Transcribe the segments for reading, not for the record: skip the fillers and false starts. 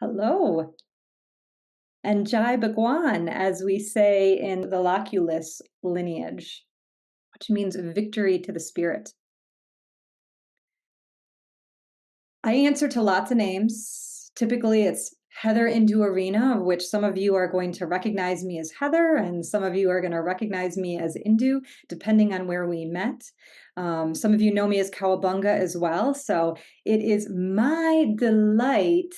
Hello, and Jai Bhagwan, as we say in the loculus lineage, which means victory to the spirit. I answer to lots of names. Typically, it's Heather Indu Arena, of which some of you are going to recognize me as Heather, and some of you are going to recognize me as Indu, depending on where we met. Some of you know me as Kawabunga as well. So it is my delight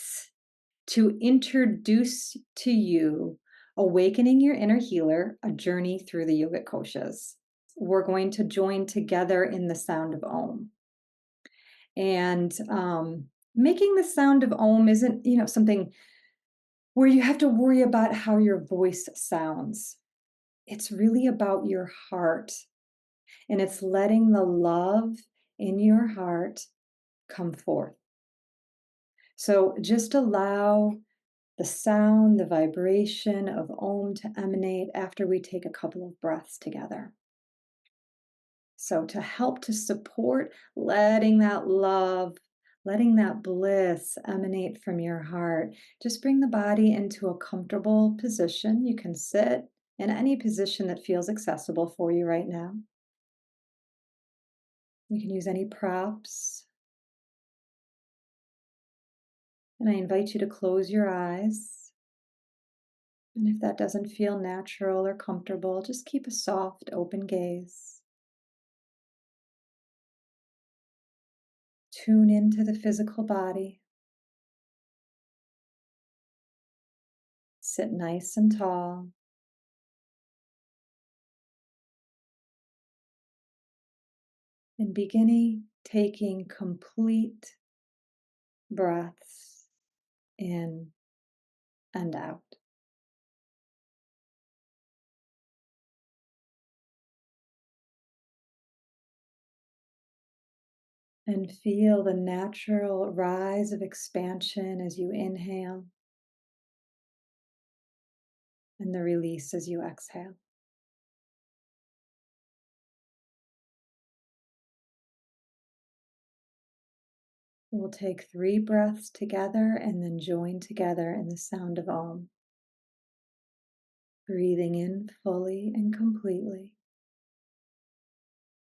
to introduce to you Awakening Your Inner Healer, a journey through the yogic koshas. We're going to join together in the sound of Om. And making the sound of Om isn't, something where you have to worry about how your voice sounds. It's really about your heart. And it's letting the love in your heart come forth. So just allow the sound, the vibration of Om to emanate after we take a couple of breaths together. So to help to support letting that love, letting that bliss emanate from your heart, just bring the body into a comfortable position. You can sit in any position that feels accessible for you right now. You can use any props. And I invite you to close your eyes. And if that doesn't feel natural or comfortable, just keep a soft, open gaze. Tune into the physical body. Sit nice and tall. And beginning taking complete breaths in and out. And feel the natural rise of expansion as you inhale and the release as you exhale. We'll take 3 breaths together and then join together in the sound of Om. Breathing in fully and completely.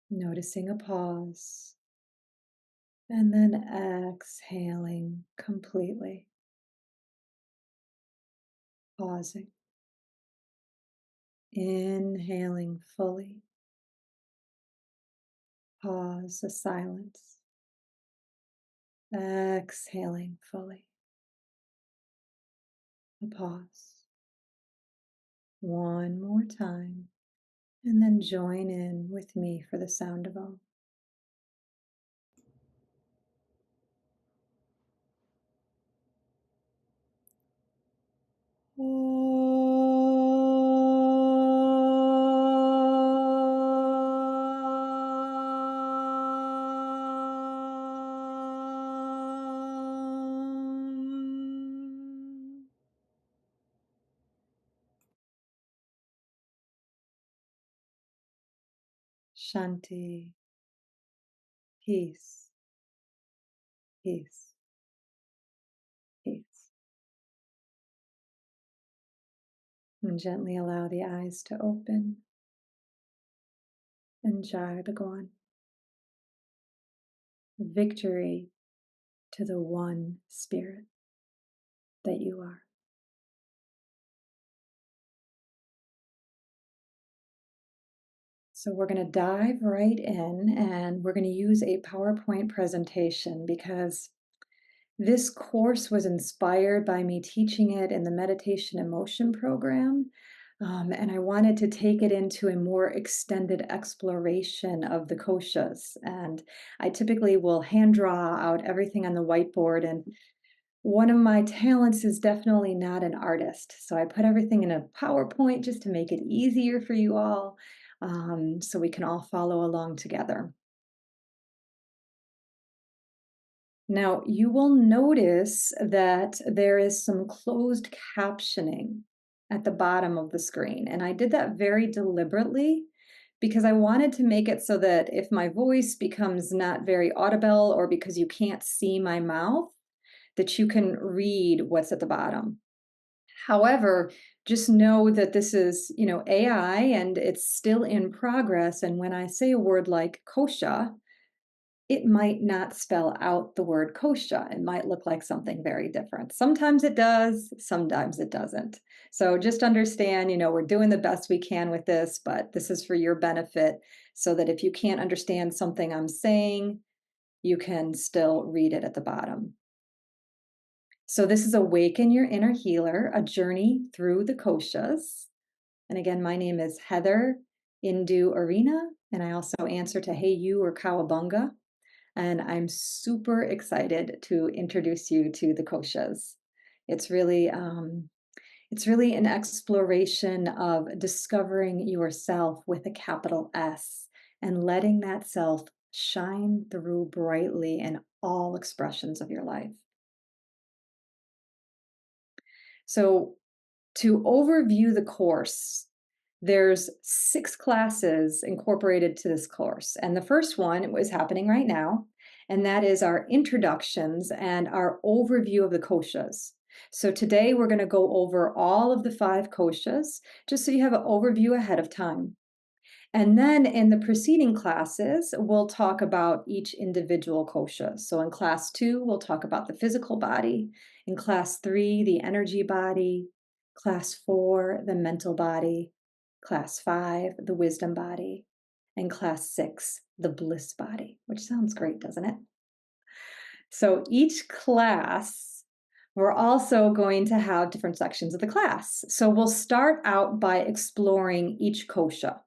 Noticing a pause. And then exhaling completely. Pausing. Inhaling fully. Pause the silence. Exhaling fully. A pause. One more time. And then join in with me for the sound of Om. Shanti, peace, peace, peace. And gently allow the eyes to open. And Jai Bhagwan. Victory to the one spirit that you are. So we're going to dive right in and we're going to use a PowerPoint presentation because this course was inspired by me teaching it in the meditation emotion program. And I wanted to take it into a more extended exploration of the koshas. And I typically will hand draw out everything on the whiteboard. And one of my talents is definitely not an artist. So I put everything in a PowerPoint just to make it easier for you all, so we can all follow along together. Now, you will notice that there is some closed captioning at the bottom of the screen. And I did that very deliberately because I wanted to make it so that if my voice becomes not very audible or because you can't see my mouth, that you can read what's at the bottom. However, just know that this is, AI and it's still in progress. And when I say a word like kosha, it might not spell out the word kosha. It might look like something very different. Sometimes it does, sometimes it doesn't. So just understand, we're doing the best we can with this, but this is for your benefit so that if you can't understand something I'm saying, you can still read it at the bottom. So this is Awaken Your Inner Healer, a journey through the koshas. And again, my name is Heather Indu Arena, and I also answer to Hey You or Cowabunga. And I'm super excited to introduce you to the koshas. It's really an exploration of discovering yourself with a capital S and letting that self shine through brightly in all expressions of your life. So, to overview the course, there's 6 classes incorporated to this course. And the first one is happening right now, and that is our introductions and our overview of the koshas. So today we're going to go over all of the 5 koshas, just so you have an overview ahead of time. And then in the preceding classes, we'll talk about each individual kosha. So in class 2, we'll talk about the physical body. In class 3, the energy body. Class 4, the mental body. Class 5, the wisdom body. And class 6, the bliss body, which sounds great, doesn't it? So each class, we're also going to have different sections of the class. So we'll start out by exploring each kosha.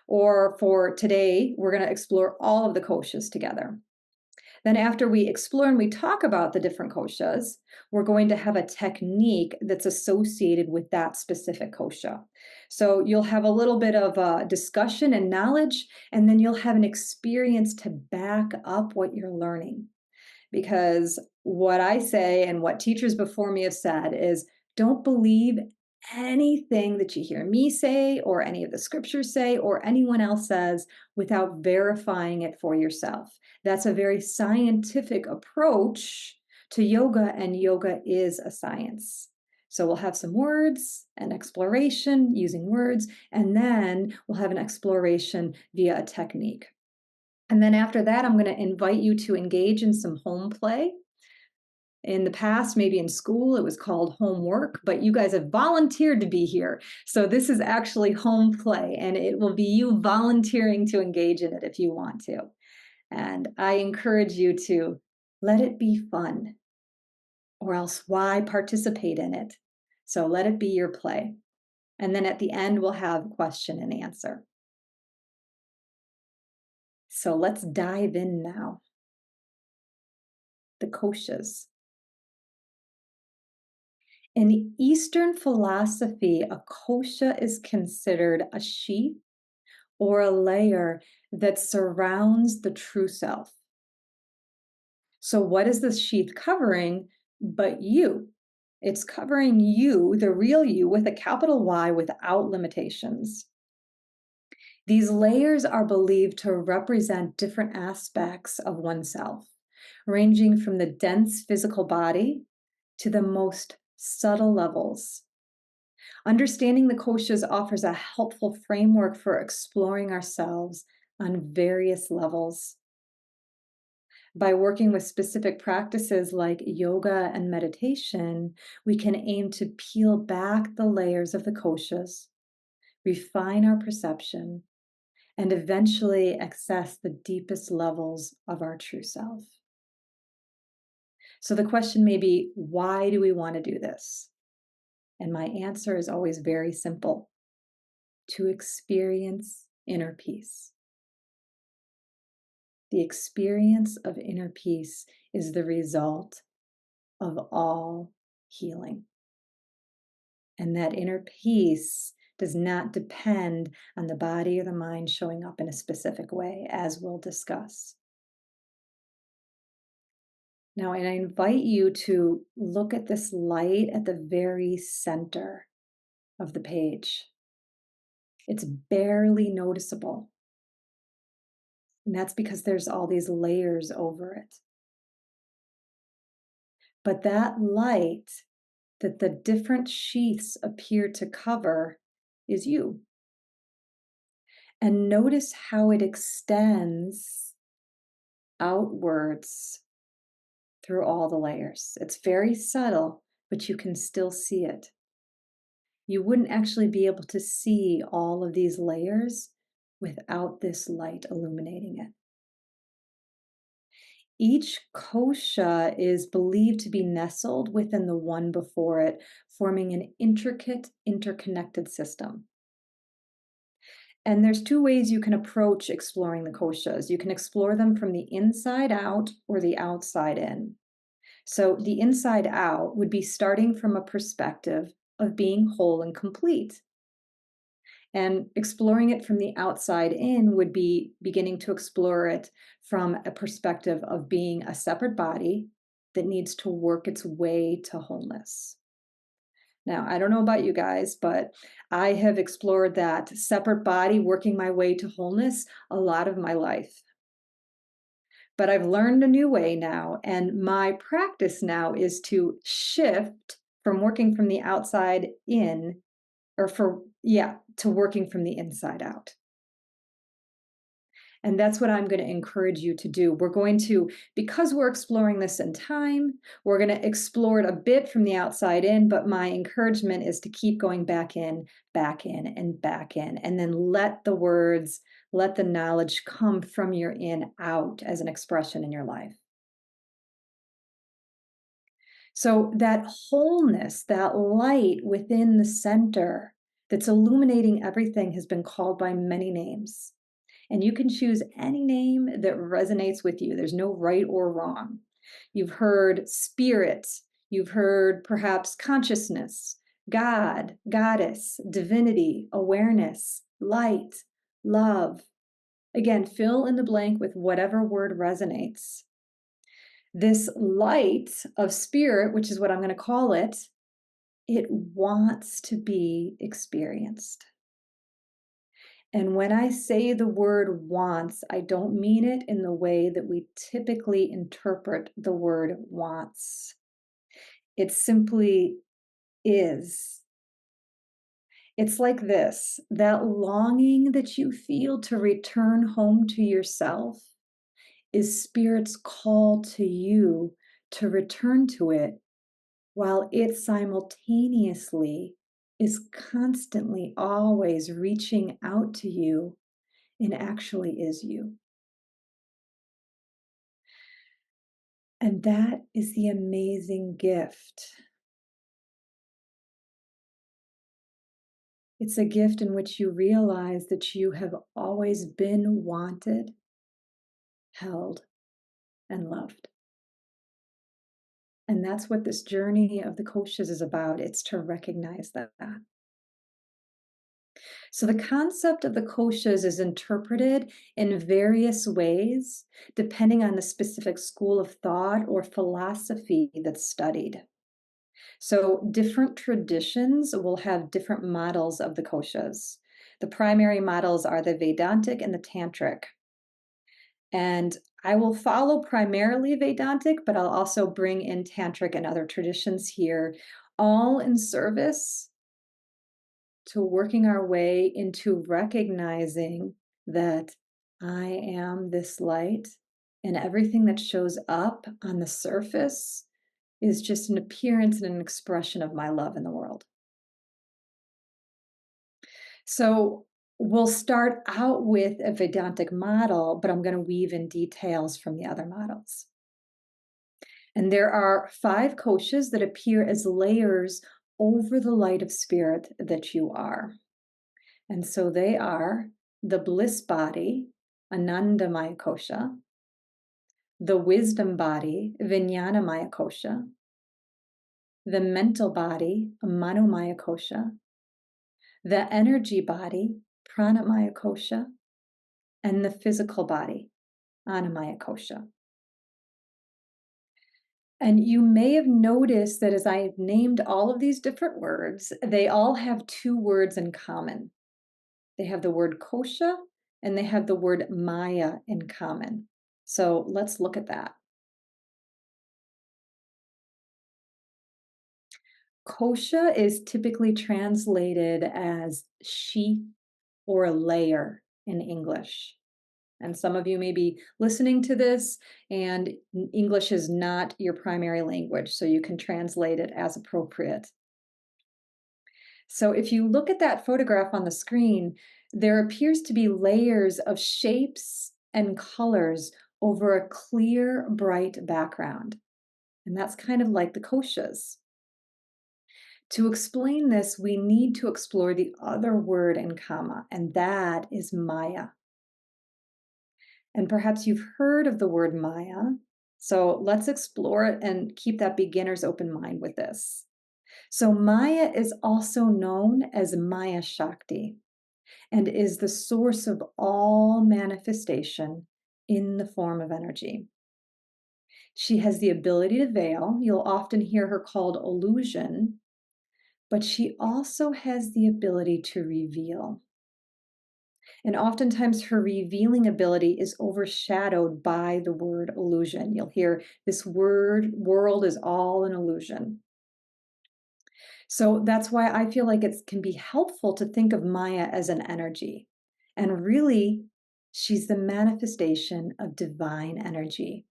Or for today, we're going to explore all of the koshas together. Then after we explore and we talk about the different koshas, we're going to have a technique that's associated with that specific kosha. So you'll have a little bit of discussion and knowledge, and then you'll have an experience to back up what you're learning. Because what I say and what teachers before me have said is, don't believe anything that you hear me say or any of the scriptures say or anyone else says without verifying it for yourself. That's a very scientific approach to yoga, and yoga is a science. So we'll have some words, an exploration using words, and then we'll have an exploration via a technique. And then after that, I'm going to invite you to engage in some home play. In the past, maybe in school, it was called homework, but you guys have volunteered to be here. So this is actually home play, and it will be you volunteering to engage in it if you want to. And I encourage you to let it be fun, or else why participate in it? So let it be your play. And then at the end, we'll have question and answer. So let's dive in now. The koshas. In Eastern philosophy, a kosha is considered a sheath or a layer that surrounds the true self. So, what is this sheath covering but you? It's covering you, the real you, with a capital Y without limitations. These layers are believed to represent different aspects of oneself, ranging from the dense physical body to the most subtle levels. Understanding the koshas offers a helpful framework for exploring ourselves on various levels. By working with specific practices like yoga and meditation, we can aim to peel back the layers of the koshas, refine our perception, and eventually access the deepest levels of our true self. So the question may be, why do we want to do this? And my answer is always very simple: to experience inner peace. The experience of inner peace is the result of all healing. And that inner peace does not depend on the body or the mind showing up in a specific way, as we'll discuss. Now, and I invite you to look at this light at the very center of the page. It's barely noticeable. And that's because there's all these layers over it. But that light that the different sheaths appear to cover is you. And notice how it extends outwards through all the layers. It's very subtle, but you can still see it. You wouldn't actually be able to see all of these layers without this light illuminating it. Each kosha is believed to be nestled within the one before it, forming an intricate, interconnected system. And there's two ways you can approach exploring the koshas. You can explore them from the inside out or the outside in. So the inside out would be starting from a perspective of being whole and complete. And exploring it from the outside in would be beginning to explore it from a perspective of being a separate body that needs to work its way to wholeness. Now, I don't know about you guys, but I have explored that separate body working my way to wholeness a lot of my life. But I've learned a new way now, and my practice now is to shift from working from the outside in, to working from the inside out. And that's what I'm going to encourage you to do. We're going to, because we're exploring this in time, we're going to explore it a bit from the outside in, but my encouragement is to keep going back in, and back in, and then let the words, let the knowledge come from your in out as an expression in your life. So that wholeness, that light within the center that's illuminating everything has been called by many names. And you can choose any name that resonates with you. There's no right or wrong. You've heard spirit, you've heard perhaps consciousness, God, goddess, divinity, awareness, light, love. Again, fill in the blank with whatever word resonates. This light of spirit, which is what I'm going to call it, it wants to be experienced. And when I say the word wants, I don't mean it in the way that we typically interpret the word wants. It simply is. It's like this, that longing that you feel to return home to yourself is Spirit's call to you to return to it, while it simultaneously is constantly always reaching out to you and actually is you. And that is the amazing gift. It's a gift in which you realize that you have always been wanted, held, and loved. And that's what this journey of the koshas is about. It's to recognize that. So the concept of the koshas is interpreted in various ways, depending on the specific school of thought or philosophy that's studied. So different traditions will have different models of the koshas. The primary models are the Vedantic and the Tantric. And I will follow primarily Vedantic, but I'll also bring in Tantric and other traditions here, all in service to working our way into recognizing that I am this light, and everything that shows up on the surface is just an appearance and an expression of my love in the world. So we'll start out with a Vedantic model, but I'm going to weave in details from the other models. And there are 5 koshas that appear as layers over the light of spirit that you are. And so they are the bliss body, Anandamaya kosha, the wisdom body, Vijnanamaya kosha, the mental body, Manomaya kosha, the energy body, Pranamaya kosha, and the physical body, Annamaya kosha. And you may have noticed that as I named all of these different words, they all have 2 words in common. They have the word kosha and they have the word maya in common. So let's look at that. Kosha is typically translated as sheath or layer in English. And some of you may be listening to this, and English is not your primary language, so you can translate it as appropriate. So if you look at that photograph on the screen, there appears to be layers of shapes and colors over a clear, bright background. And that's kind of like the koshas. To explain this, we need to explore the other word in Kama, and that is Maya. And perhaps you've heard of the word Maya. So let's explore it and keep that beginner's open mind with this. So Maya is also known as Maya Shakti and is the source of all manifestation in the form of energy. She has the ability to veil. You'll often hear her called illusion, but she also has the ability to reveal. And oftentimes her revealing ability is overshadowed by the word illusion. You'll hear this world is all an illusion. So that's why I feel like it can be helpful to think of Maya as an energy. And really, she's the manifestation of divine energy.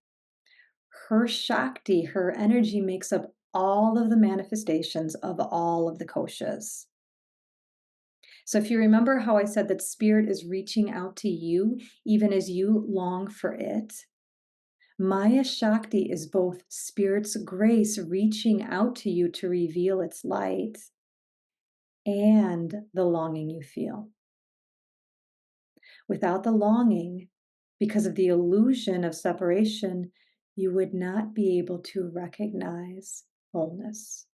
Her Shakti, her energy makes up all of the manifestations of all of the koshas. So if you remember how I said that spirit is reaching out to you even as you long for it, Maya Shakti is both spirit's grace reaching out to you to reveal its light and the longing you feel. Without the longing, because of the illusion of separation, you would not be able to recognize wholeness.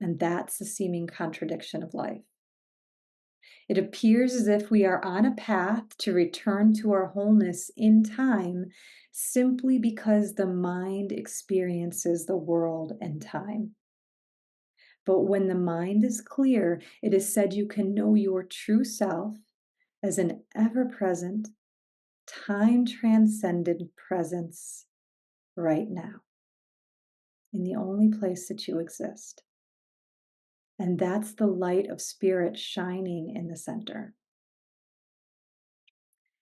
And that's the seeming contradiction of life. It appears as if we are on a path to return to our wholeness in time simply because the mind experiences the world and time. But when the mind is clear, it is said you can know your true self as an ever-present, time-transcendent presence right now, in the only place that you exist. And that's the light of spirit shining in the center.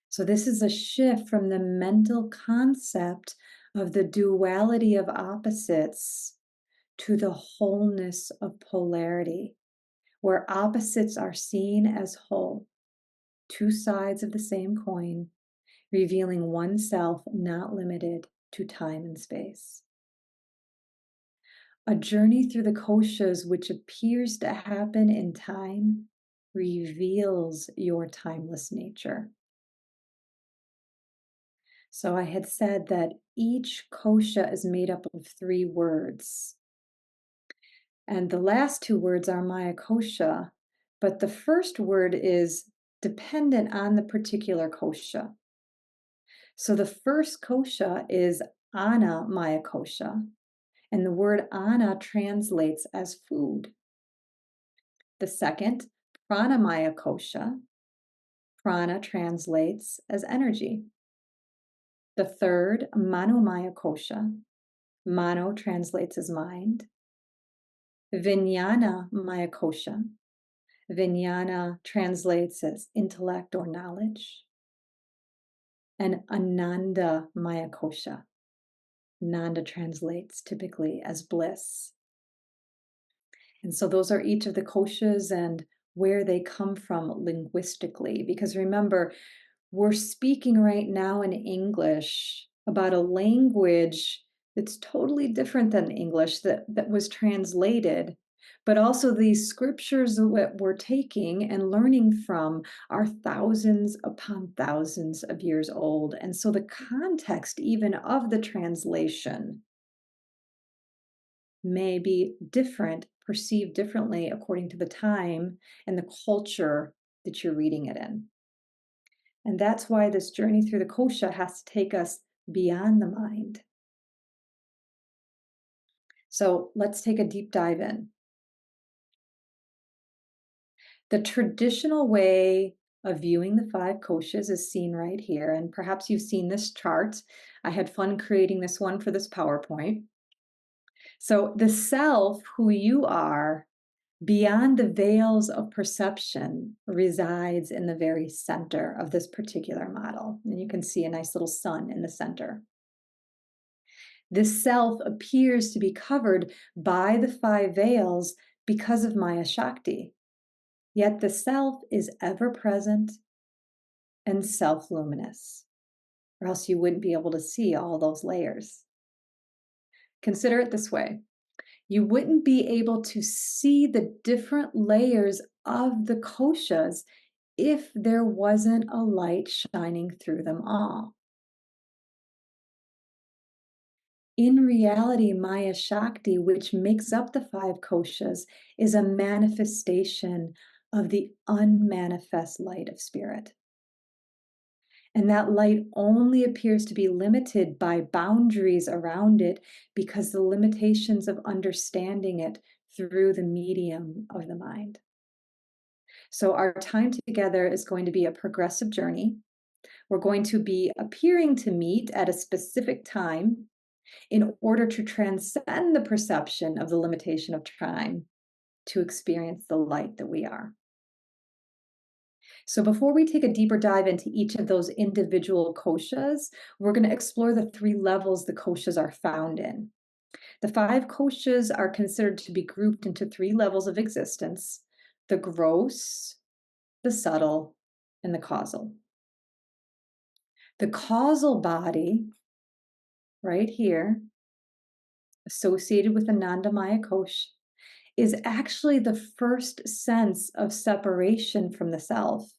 So this is a shift from the mental concept of the duality of opposites to the wholeness of polarity, where opposites are seen as whole, two sides of the same coin, revealing oneself not limited to time and space. A journey through the koshas, which appears to happen in time, reveals your timeless nature. So I had said that each kosha is made up of 3 words. And the last 2 words are Maya kosha, but the first word is dependent on the particular kosha. So the first kosha is Ana Maya kosha, and the word Ana translates as food. The second, Prana Maya kosha, prana translates as energy. The third, Manomaya kosha. Mano translates as mind. Vijnana Maya kosha. Vijnana translates as intellect or knowledge. And Ananda Maya kosha. Nanda translates typically as bliss. And so those are each of the koshas and where they come from linguistically. Because remember, we're speaking right now in English about a language that's totally different than English that was translated. But also these scriptures that we're taking and learning from are thousands upon thousands of years old. And so the context even of the translation may be different, perceived differently according to the time and the culture that you're reading it in. And that's why this journey through the kosha has to take us beyond the mind. So let's take a deep dive in. The traditional way of viewing the 5 koshas is seen right here. And perhaps you've seen this chart. I had fun creating this one for this PowerPoint. So the self, who you are, beyond the veils of perception, resides in the very center of this particular model. And you can see a nice little sun in the center. This self appears to be covered by the five veils because of Maya Shakti. Yet the self is ever present and self luminous, or else you wouldn't be able to see all those layers. Consider it this way: you wouldn't be able to see the different layers of the koshas if there wasn't a light shining through them all. In reality, Maya Shakti, which makes up the five koshas, is a manifestation of the unmanifest light of spirit. And that light only appears to be limited by boundaries around it because the limitations of understanding it through the medium of the mind. So our time together is going to be a progressive journey. We're going to be appearing to meet at a specific time in order to transcend the perception of the limitation of time to experience the light that we are. So before we take a deeper dive into each of those individual koshas, we're going to explore the three levels the koshas are found in. The five koshas are considered to be grouped into three levels of existence: the gross, the subtle, and the causal. The causal body, right here, associated with Anandamaya Kosh, is actually the first sense of separation from the self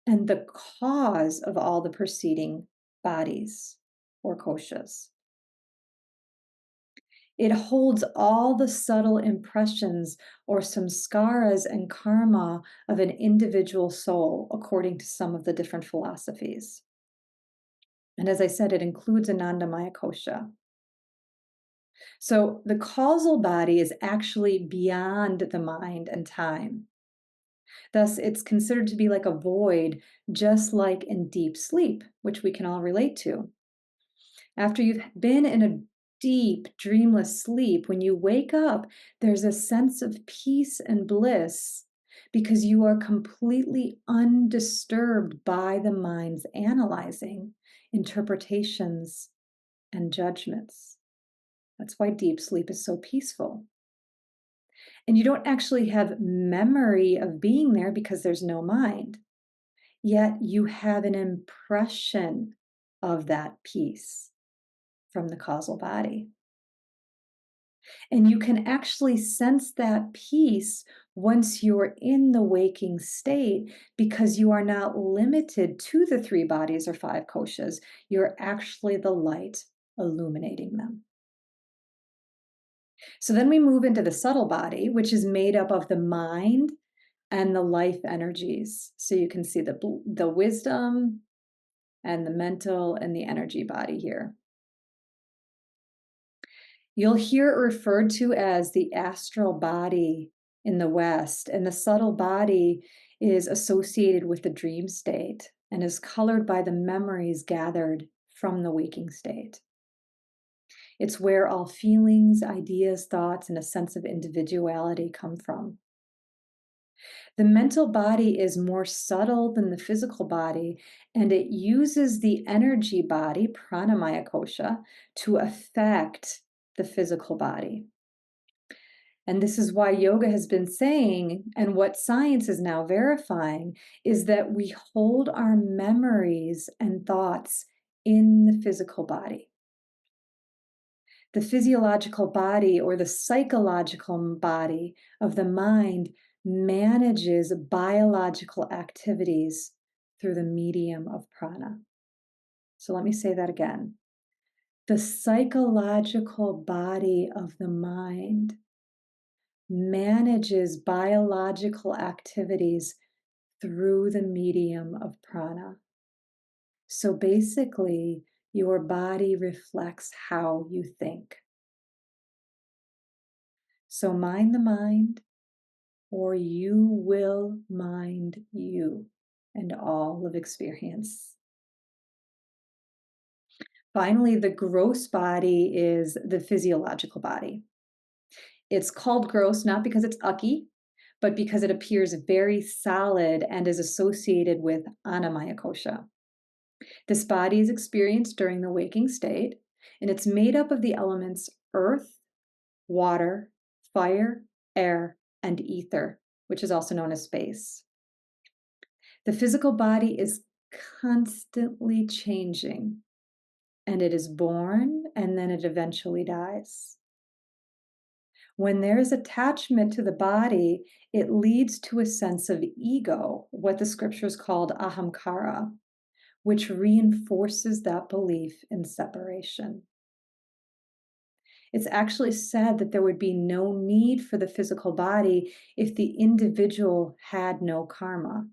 and the cause of all the preceding bodies or koshas. It holds all the subtle impressions or samskaras and karma of an individual soul, according to some of the different philosophies. And as I said, it includes Anandamaya Kosha. So the causal body is actually beyond the mind and time. Thus, it's considered to be like a void, just like in deep sleep, which we can all relate to. After you've been in a deep, dreamless sleep, when you wake up, there's a sense of peace and bliss because you are completely undisturbed by the mind's analyzing, interpretations, and judgments. That's why deep sleep is so peaceful. And you don't actually have memory of being there because there's no mind. Yet you have an impression of that peace from the causal body. And you can actually sense that peace once you're in the waking state because you are not limited to the three bodies or five koshas. You're actually the light illuminating them. So then we move into the subtle body, which is made up of the mind and the life energies. So you can see the wisdom and the mental and the energy body here. You'll hear it referred to as the astral body in the West, and the subtle body is associated with the dream state and is colored by the memories gathered from the waking state. It's where all feelings, ideas, thoughts, and a sense of individuality come from. The mental body is more subtle than the physical body, and it uses the energy body, pranamaya kosha, to affect the physical body. And this is why yoga has been saying, and what science is now verifying, is that we hold our memories and thoughts in the physical body. The physiological body or the psychological body of the mind manages biological activities through the medium of prana. So let me say that again. The psychological body of the mind manages biological activities through the medium of prana. So basically, your body reflects how you think. So mind the mind, or you will mind you and all of experience. Finally, the gross body is the physiological body. It's called gross not because it's ucky, but because it appears very solid and is associated with Annamaya kosha. This body is experienced during the waking state, and it's made up of the elements earth, water, fire, air, and ether, which is also known as space. The physical body is constantly changing, and it is born and then it eventually dies. When there's attachment to the body, it leads to a sense of ego, what the scriptures called ahamkara, which reinforces that belief in separation. It's actually said that there would be no need for the physical body if the individual had no karma.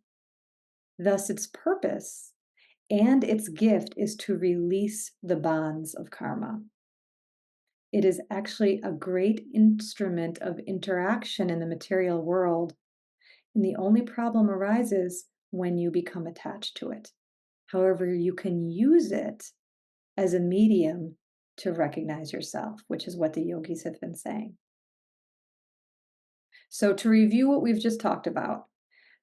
Thus, its purpose and its gift is to release the bonds of karma. It is actually a great instrument of interaction in the material world, and the only problem arises when you become attached to it. However, you can use it as a medium to recognize yourself, which is what the yogis have been saying. So, to review what we've just talked about,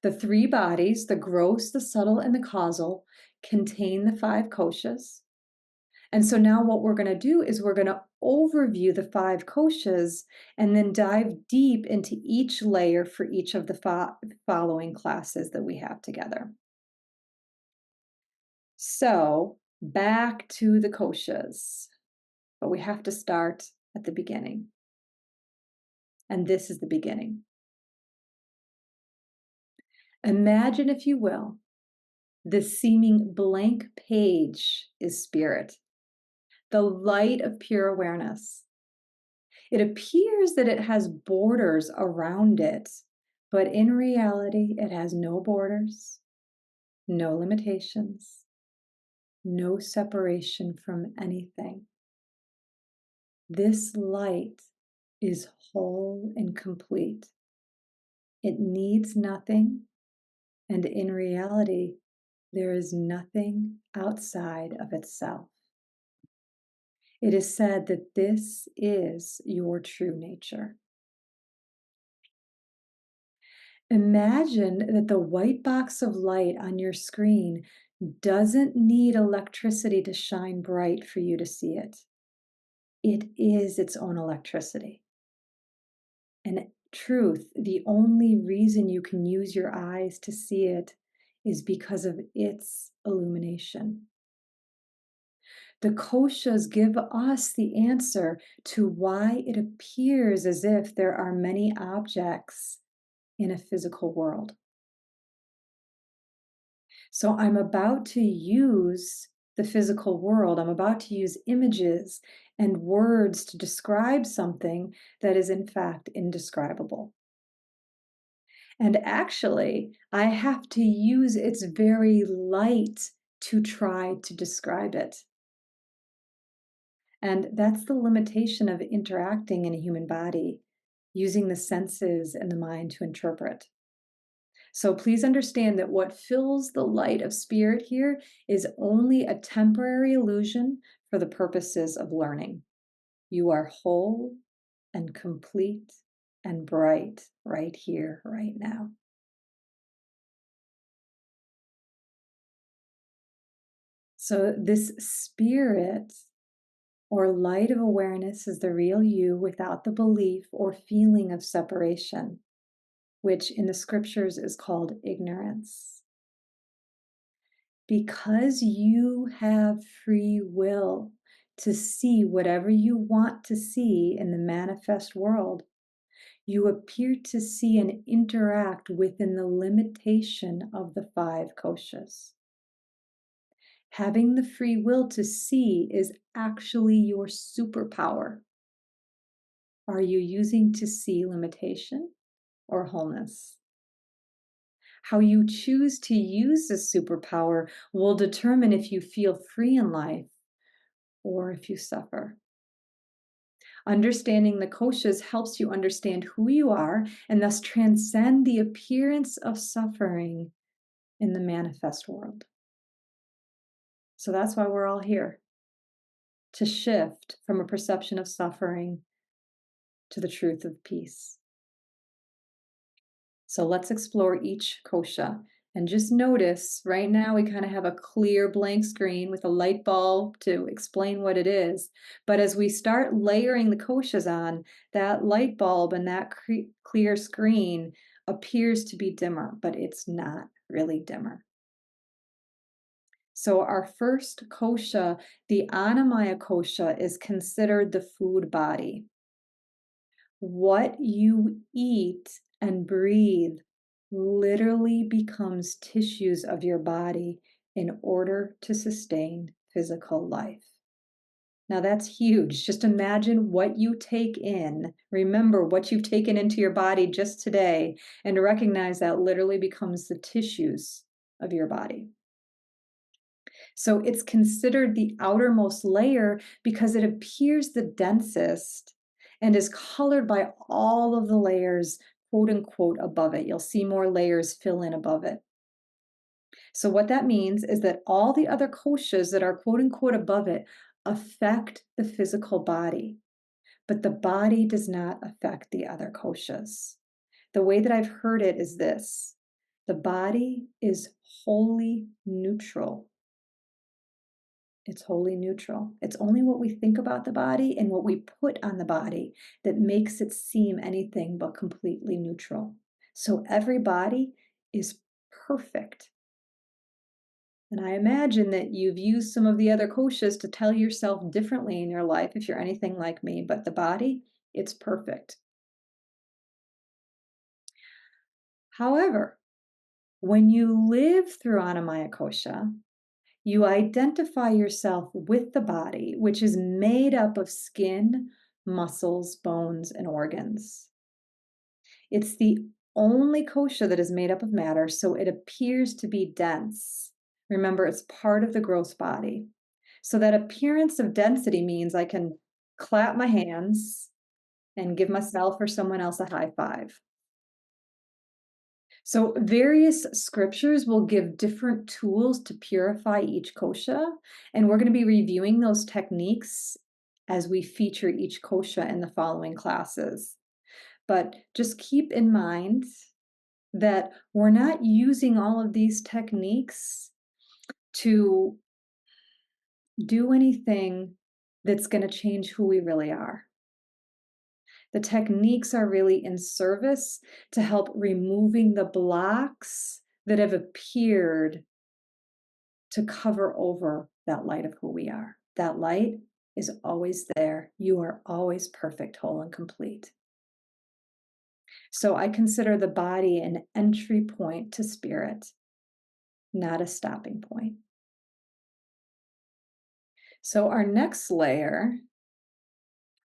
the three bodies, the gross, the subtle, and the causal, contain the five koshas. And so now what we're going to do is we're going to overview the five koshas and then dive deep into each layer for each of the following classes that we have together. So back to the koshas, but we have to start at the beginning. And this is the beginning. Imagine, if you will, the seeming blank page is spirit, the light of pure awareness. It appears that it has borders around it, but in reality, it has no borders, no limitations, no separation from anything. This light is whole and complete. It needs nothing, and in reality, there is nothing outside of itself. It is said that this is your true nature. Imagine that the white box of light on your screen doesn't need electricity to shine bright for you to see it. It is its own electricity. And truth, the only reason you can use your eyes to see it is because of its illumination. The koshas give us the answer to why it appears as if there are many objects in a physical world. So I'm about to use the physical world. I'm about to use images and words to describe something that is in fact indescribable. And actually, I have to use its very light to try to describe it. And that's the limitation of interacting in a human body, using the senses and the mind to interpret. So please understand that what fills the light of spirit here is only a temporary illusion for the purposes of learning. You are whole and complete and bright right here, right now. So this spirit or light of awareness is the real you without the belief or feeling of separation, which in the scriptures is called ignorance. Because you have free will to see whatever you want to see in the manifest world, you appear to see and interact within the limitation of the five koshas. Having the free will to see is actually your superpower. Are you using to see limitation or wholeness? How you choose to use this superpower will determine if you feel free in life or if you suffer. Understanding the koshas helps you understand who you are and thus transcend the appearance of suffering in the manifest world. So that's why we're all here. to shift from a perception of suffering to the truth of peace. So let's explore each kosha and just notice right now we kind of have a clear blank screen with a light bulb to explain what it is. But as we start layering the koshas on, that light bulb and that clear screen appears to be dimmer, but it's not really dimmer. So our first kosha, the Annamaya kosha, is considered the food body. What you eat and breathe literally becomes tissues of your body in order to sustain physical life. Now that's huge. Just imagine what you take in. Remember what you've taken into your body just today and recognize that literally becomes the tissues of your body. So it's considered the outermost layer because it appears the densest and is colored by all of the layers, quote unquote, above it. You'll see more layers fill in above it. So what that means is that all the other koshas that are quote unquote above it affect the physical body, but the body does not affect the other koshas. The way that I've heard it is this: the body is wholly neutral. It's wholly neutral. It's only what we think about the body and what we put on the body that makes it seem anything but completely neutral. So every body is perfect. And I imagine that you've used some of the other koshas to tell yourself differently in your life if you're anything like me, but the body, it's perfect. However, when you live through Annamaya kosha, you identify yourself with the body, which is made up of skin, muscles, bones, and organs. It's the only kosha that is made up of matter, so it appears to be dense. Remember, it's part of the gross body. So that appearance of density means I can clap my hands and give myself or someone else a high five. So various scriptures will give different tools to purify each kosha, and we're going to be reviewing those techniques as we feature each kosha in the following classes. But just keep in mind that we're not using all of these techniques to do anything that's going to change who we really are. The techniques are really in service to help removing the blocks that have appeared to cover over that light of who we are. That light is always there. You are always perfect, whole, and complete. So I consider the body an entry point to spirit, not a stopping point. So our next layer,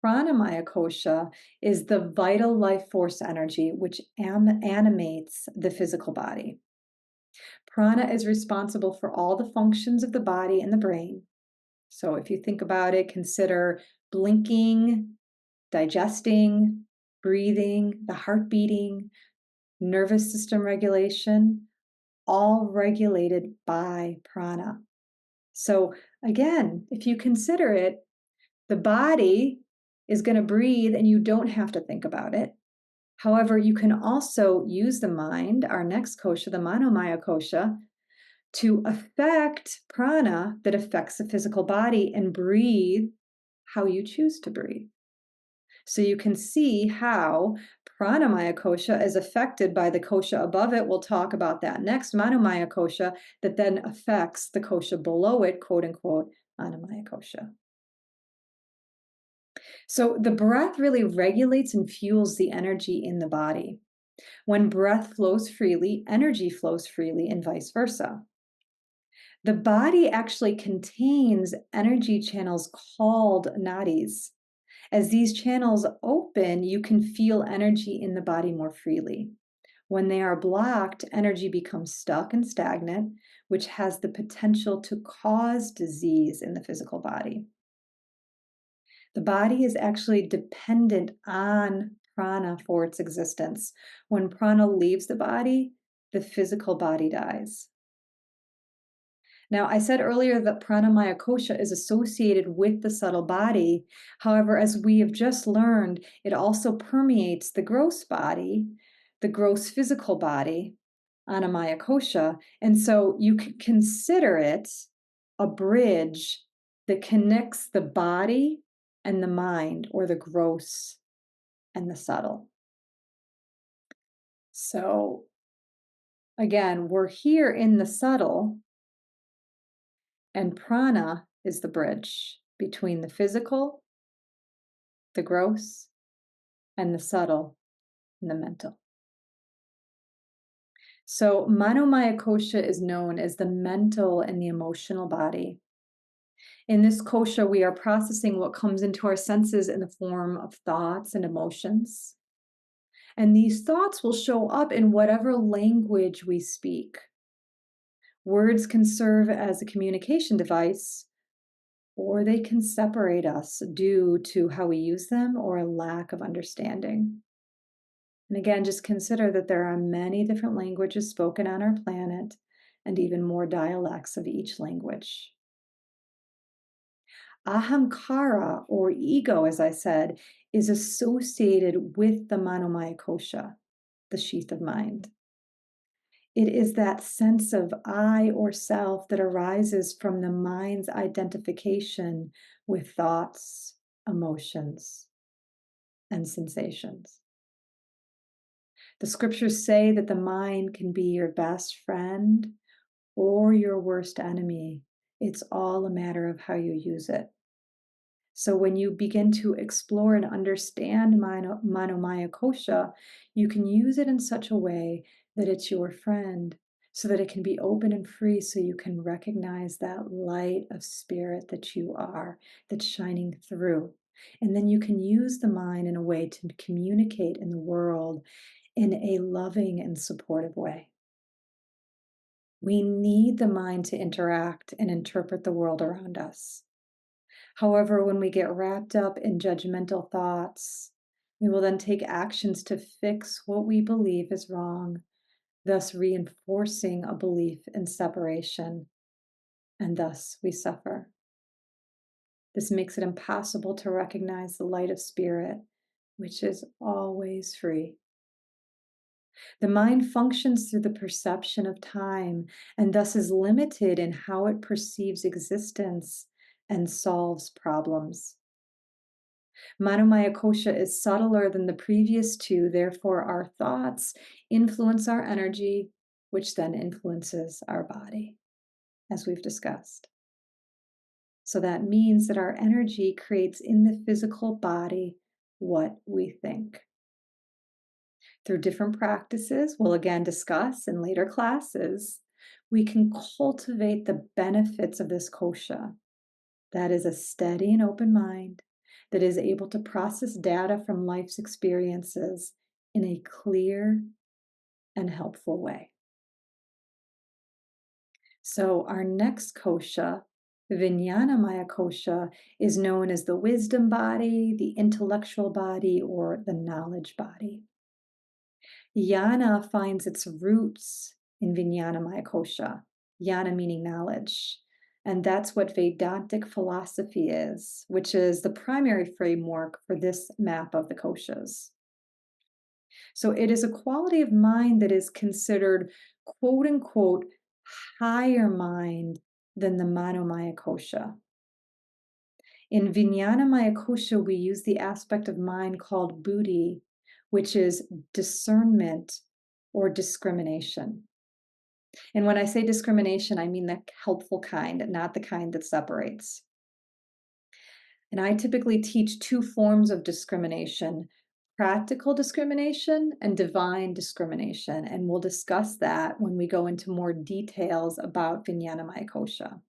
Pranamaya kosha, is the vital life force energy which animates the physical body. Prana is responsible for all the functions of the body and the brain. So if you think about it, consider blinking, digesting, breathing, the heart beating, nervous system regulation, all regulated by prana. So again, if you consider it, the body is going to breathe and you don't have to think about it. However, you can also use the mind, our next kosha, the Manomaya kosha, to affect prana that affects the physical body and breathe how you choose to breathe. So you can see how pranamaya kosha is affected by the kosha above it. We'll talk about that next, manomaya kosha, that then affects the kosha below it, quote unquote, annamaya kosha. So the breath really regulates and fuels the energy in the body. When breath flows freely, energy flows freely, and vice versa. The body actually contains energy channels called nadis. As these channels open, you can feel energy in the body more freely. When they are blocked, energy becomes stuck and stagnant, which has the potential to cause disease in the physical body. The body is actually dependent on prana for its existence. When prana leaves the body, the physical body dies. Now, I said earlier that pranamaya kosha is associated with the subtle body. However, as we have just learned, it also permeates the gross body, the gross physical body, anamaya kosha. And so you could consider it a bridge that connects the body and the mind, or the gross and the subtle. So again, we're here in the subtle, and prana is the bridge between the physical, the gross, and the subtle, and the mental. So manomaya kosha is known as the mental and the emotional body. In this kosha, we are processing what comes into our senses in the form of thoughts and emotions. And these thoughts will show up in whatever language we speak. Words can serve as a communication device, or they can separate us due to how we use them or a lack of understanding. And again, just consider that there are many different languages spoken on our planet, and even more dialects of each language. Ahamkara, or ego, as I said, is associated with the manomaya kosha, the sheath of mind. It is that sense of I or self that arises from the mind's identification with thoughts, emotions, and sensations. The scriptures say that the mind can be your best friend or your worst enemy. It's all a matter of how you use it. So when you begin to explore and understand manomaya kosha, you can use it in such a way that it's your friend, so that it can be open and free, so you can recognize that light of spirit that you are, that's shining through. And then you can use the mind in a way to communicate in the world in a loving and supportive way. We need the mind to interact and interpret the world around us. However, when we get wrapped up in judgmental thoughts, we will then take actions to fix what we believe is wrong, thus reinforcing a belief in separation, and thus we suffer. This makes it impossible to recognize the light of spirit, which is always free. The mind functions through the perception of time, and thus is limited in how it perceives existence and solves problems. Manomaya kosha is subtler than the previous two, therefore, our thoughts influence our energy, which then influences our body, as we've discussed. So that means that our energy creates in the physical body what we think. Through different practices, we'll again discuss in later classes, we can cultivate the benefits of this kosha. That is a steady and open mind that is able to process data from life's experiences in a clear and helpful way. So our next kosha, Vijnanamaya kosha, is known as the wisdom body, the intellectual body, or the knowledge body. Jnana finds its roots in Vijnanamaya kosha, jnana meaning knowledge. And that's what Vedantic philosophy is, which is the primary framework for this map of the koshas. So it is a quality of mind that is considered, quote unquote, higher mind than the manomaya kosha. In Vijnanamaya kosha, we use the aspect of mind called buddhi, which is discernment or discrimination. And when I say discrimination, I mean the helpful kind, not the kind that separates. And I typically teach two forms of discrimination: practical discrimination and divine discrimination. And we'll discuss that when we go into more details about Vijnanamaya kosha.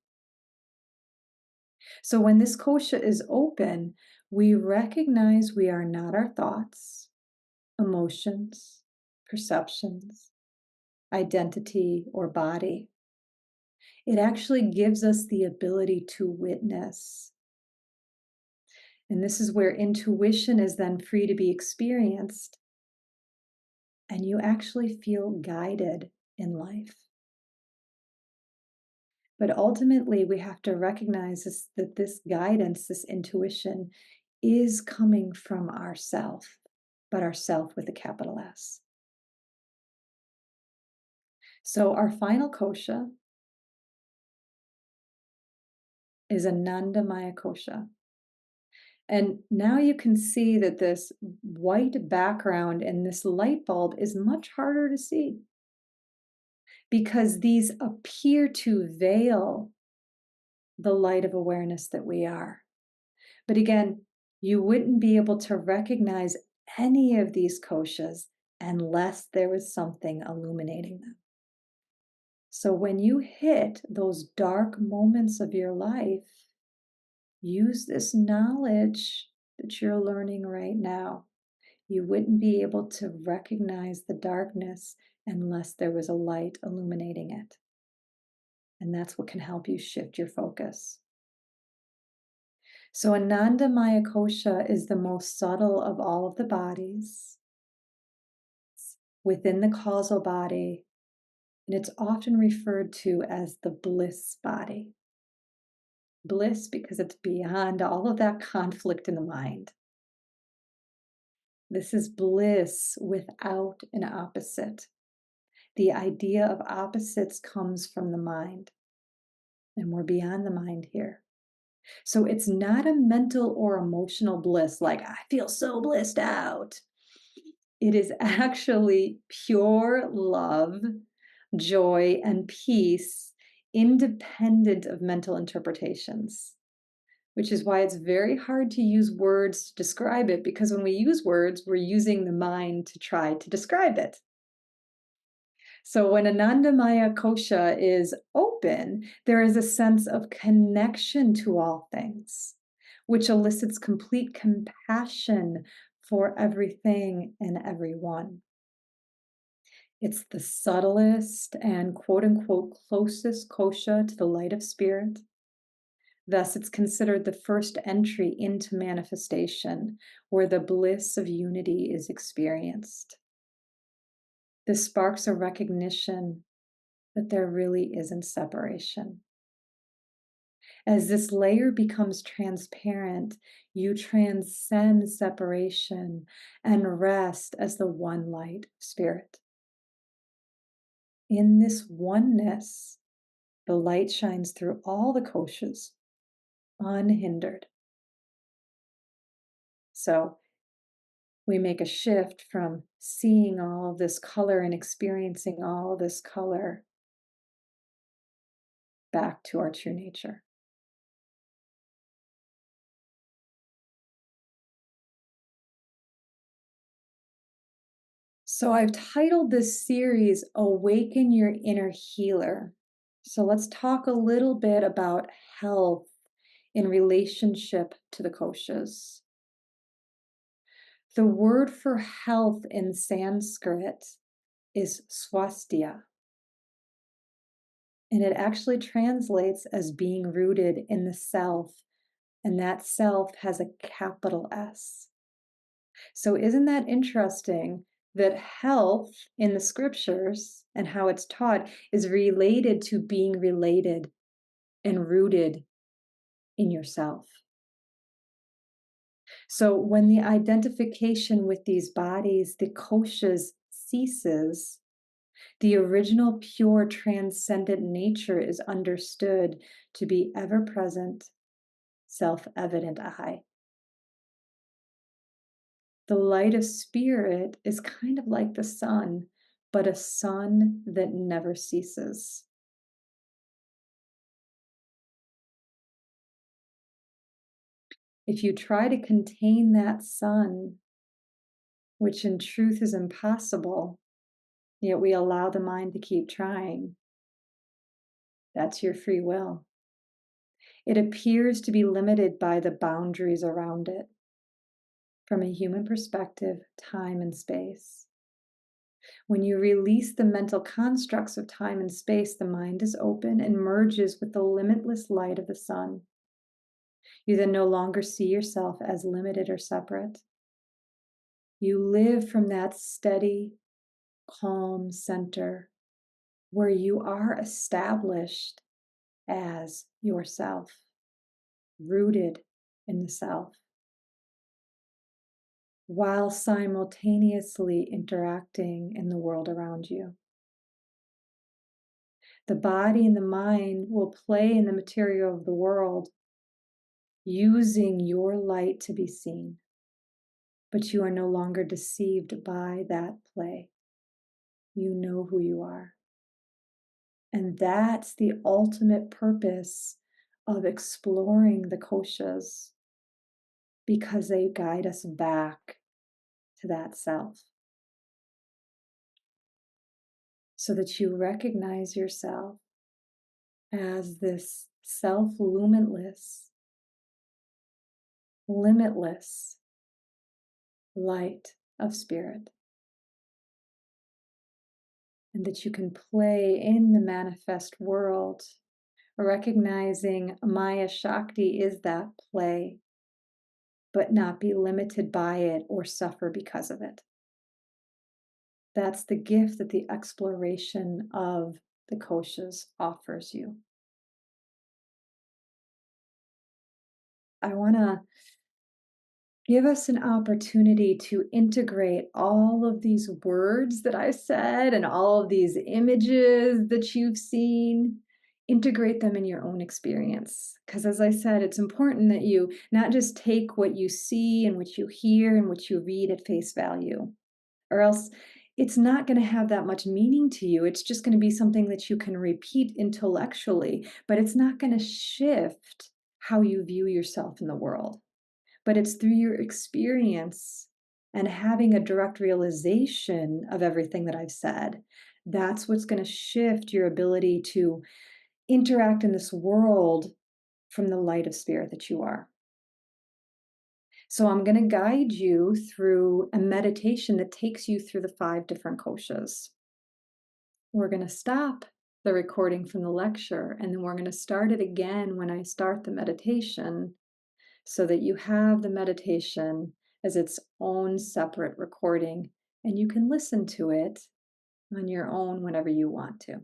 So when this kosha is open, we recognize we are not our thoughts, emotions, perceptions, identity, or body. It actually gives us the ability to witness. And this is where intuition is then free to be experienced, and you actually feel guided in life. But ultimately, we have to recognize that this guidance, this intuition, is coming from ourself, but ourself with a capital S. So our final kosha is Anandamaya kosha. And now you can see that this white background and this light bulb is much harder to see because these appear to veil the light of awareness that we are. But again, you wouldn't be able to recognize any of these koshas unless there was something illuminating them. So when you hit those dark moments of your life, use this knowledge that you're learning right now. You wouldn't be able to recognize the darkness unless there was a light illuminating it. And that's what can help you shift your focus. So Anandamaya kosha is the most subtle of all of the bodies within the causal body, and it's often referred to as the bliss body. Bliss because it's beyond all of that conflict in the mind. This is bliss without an opposite. The idea of opposites comes from the mind, and we're beyond the mind here. So it's not a mental or emotional bliss, like I feel so blissed out. It is actually pure love, joy, and peace, independent of mental interpretations, which is why it's very hard to use words to describe it, because when we use words, we're using the mind to try to describe it. So when Anandamaya kosha is open, there is a sense of connection to all things, which elicits complete compassion for everything and everyone. It's the subtlest and quote unquote closest kosha to the light of spirit. Thus, it's considered the first entry into manifestation, where the bliss of unity is experienced. This sparks a recognition that there really isn't separation. As this layer becomes transparent, you transcend separation and rest as the one light spirit. In this oneness, the light shines through all the koshas, unhindered. So we make a shift from seeing all of this color and experiencing all of this color back to our true nature. So I've titled this series, Awaken Your Inner Healer. So let's talk a little bit about health in relationship to the koshas. The word for health in Sanskrit is swasthya, and it actually translates as being rooted in the self, and that self has a capital S. So isn't that interesting that health in the scriptures and how it's taught is related to being related and rooted in yourself? So when the identification with these bodies, the koshas, ceases, the original pure transcendent nature is understood to be ever present, self-evident I. The light of spirit is kind of like the sun, but a sun that never ceases. If you try to contain that sun, which in truth is impossible, yet we allow the mind to keep trying, that's your free will. It appears to be limited by the boundaries around it. From a human perspective, time and space. When you release the mental constructs of time and space, the mind is open and merges with the limitless light of the sun. You then no longer see yourself as limited or separate. You live from that steady, calm center where you are established as yourself, rooted in the self, while simultaneously interacting in the world around you. The body and the mind will play in the material of the world, using your light to be seen, but you are no longer deceived by that play. You know who you are. And that's the ultimate purpose of exploring the koshas, because they guide us back to that self, so that you recognize yourself as this self-luminless, limitless light of spirit, and that you can play in the manifest world, recognizing Maya Shakti is that play, but not be limited by it or suffer because of it. That's the gift that the exploration of the koshas offers you. I want to give us an opportunity to integrate all of these words that I said and all of these images that you've seen, integrate them in your own experience. Because as I said, it's important that you not just take what you see and what you hear and what you read at face value, or else it's not going to have that much meaning to you. It's just going to be something that you can repeat intellectually, but it's not going to shift how you view yourself in the world. But it's through your experience and having a direct realization of everything that I've said, that's what's going to shift your ability to interact in this world from the light of spirit that you are. So I'm going to guide you through a meditation that takes you through the 5 different koshas. We're going to stop the recording from the lecture, and then we're going to start it again when I start the meditation, so that you have the meditation as its own separate recording, and you can listen to it on your own whenever you want to.